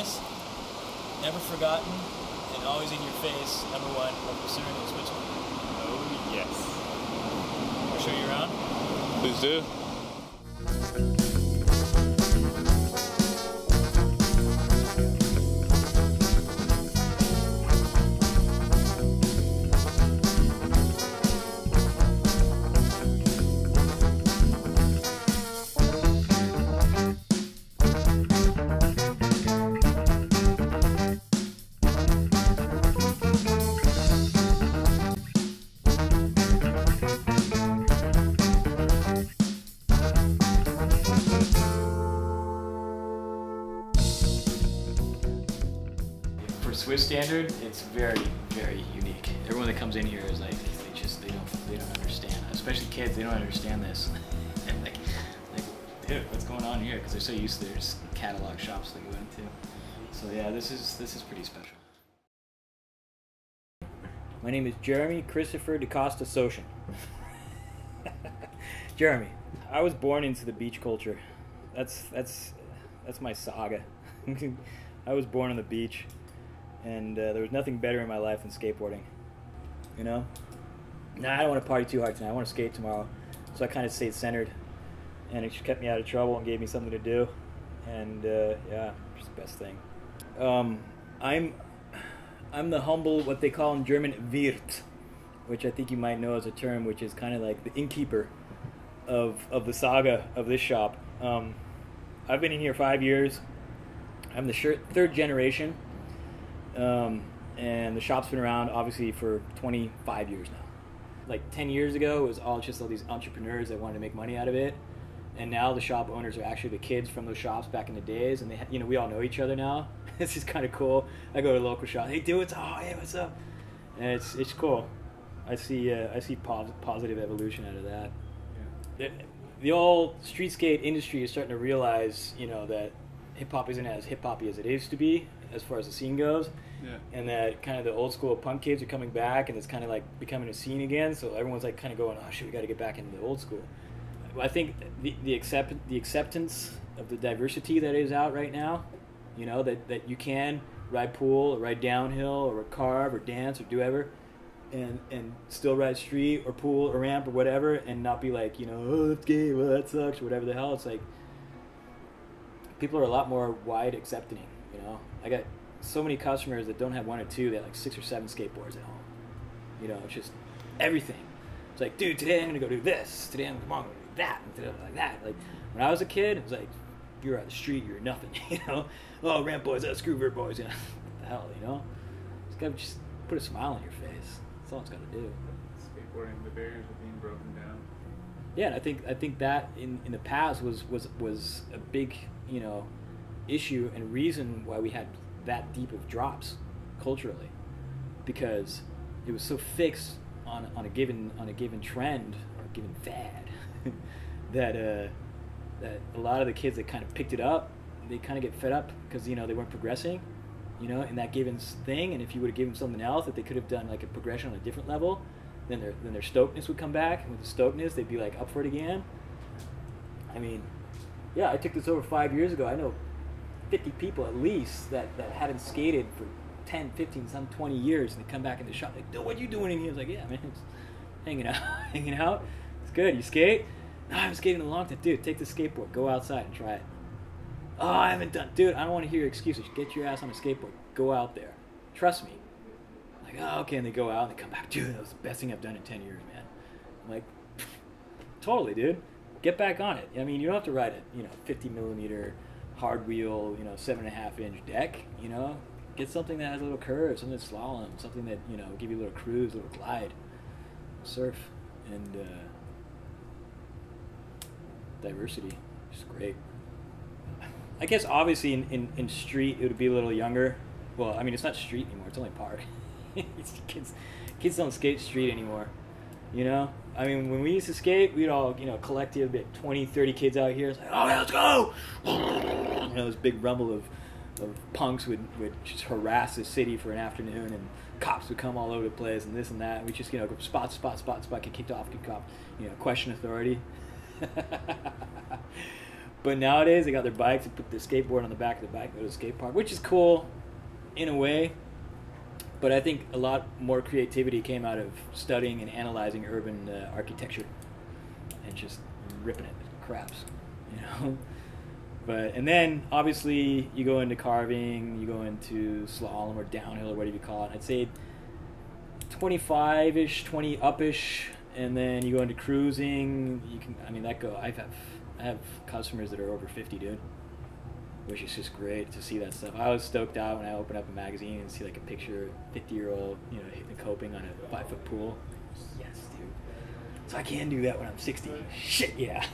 nice, never forgotten, and always in your face. #1 of Lucerne and Switzerland. Oh yes. I'll show you around. Please do. For Swiss standard, it's very, very unique. Everyone that comes in here is like, they don't understand. Especially kids, they don't understand this. like, dude, what's going on here? Because they're so used to their catalog shops they go into. So yeah, this is pretty special. My name is Jeremy Christopher DaCosta Sochin. Jeremy, I was born into the beach culture. That's my saga. I was born on the beach. And there was nothing better in my life than skateboarding, you know? Nah, I don't want to party too hard tonight. I want to skate tomorrow. So I kind of stayed centered, and it just kept me out of trouble and gave me something to do. And yeah, it's the best thing. I'm the humble, what they call in German, Wirt, which I think you might know as a term, which is kind of like the innkeeper of the saga of this shop. I've been in here 5 years. I'm the third generation. And the shop's been around obviously for 25 years now. Like 10 years ago, it was all these entrepreneurs that wanted to make money out of it. And now the shop owners are actually the kids from those shops back in the days, and we all know each other now. This is kind of cool. I go to a local shop, hey dude, hey, what's up? And it's cool. I see positive evolution out of that. Yeah. The old street skate industry is starting to realize, that hip hop isn't as hip hoppy as it used to be, as far as the scene goes. Yeah. And that kind of the old school punk kids are coming back, and it's kind of like becoming a scene again. So everyone's like kind of going, oh shit, we got to get back into the old school. I think the acceptance of the diversity that is out right now, that you can ride pool or ride downhill or carve or dance or do whatever, and still ride street or pool or ramp or whatever, and not be like, oh, that's gay, well, that sucks, or whatever the hell. It's like people are a lot more wide accepting. I got so many customers that don't have one or two, they have like 6 or 7 skateboards at home. It's just everything. It's like, dude, today I'm gonna go do this. Today I'm gonna do that. And today I'm like that. Like when I was a kid, it was like, you're on the street, you're nothing. Oh, ramp boys, screwbird boys. What the hell, It's gotta just put a smile on your face. That's all it's gotta do. Skateboarding, the barriers are being broken down. Yeah, and I think that in the past was a big issue and reason why we had that deep of drops culturally, because it was so fixed on a given trend or a given fad that a lot of the kids that kind of picked it up, they kind of get fed up because they weren't progressing in that given thing. And if you would have given them something else that they could have done like a progression on a different level, then their stokedness would come back, and with the stokedness they'd be like up for it again. I mean, yeah, I took this over 5 years ago. I know 50 people at least that hadn't skated for 10, 15, some 20 years, and they come back in the shop like, dude, what you doing in here? I was like, yeah, man, it's hanging out. It's good. You skate? No, I haven't skated in a long time. Dude, take the skateboard. Go outside and try it. Oh, I haven't done. Dude, I don't want to hear your excuses. Get your ass on a skateboard. Go out there. Trust me. I'm like, oh, okay, and they go out and they come back. Dude, that was the best thing I've done in 10 years, man. I'm like, totally, dude. Get back on it. I mean, you don't have to ride a 50 millimeter hard wheel, 7.5 inch deck. Get something that has a little curve, something that's slalom, something that give you a little cruise, a little glide, surf, and diversity. It's great. I guess obviously in street it would be a little younger. Well, I mean, it's not street anymore; it's only park. Kids don't skate street anymore. I mean, when we used to skate, we'd all, collective, 20, 30 kids out here. It's like, oh, yeah, let's go! This big rumble of punks would just harass the city for an afternoon, and cops would come all over the place, and this and that. We just, go spot, get kicked off, question authority. But nowadays they got their bikes and put the skateboard on the back of the bike, go to the skate park, which is cool in a way. But I think a lot more creativity came out of studying and analyzing urban architecture and just ripping it to craps, you know. And then obviously you go into carving, you go into slalom or downhill or whatever you call it. I'd say 25-ish, 20 up-ish, and then you go into cruising. I have customers that are over 50, dude, which is just great to see that stuff. I was stoked out when I opened up a magazine and see like a picture of a 50-year-old, you know, hitting the coping on a 5-foot pool. Yes, dude. So I can do that when I'm 60. Shit, yeah.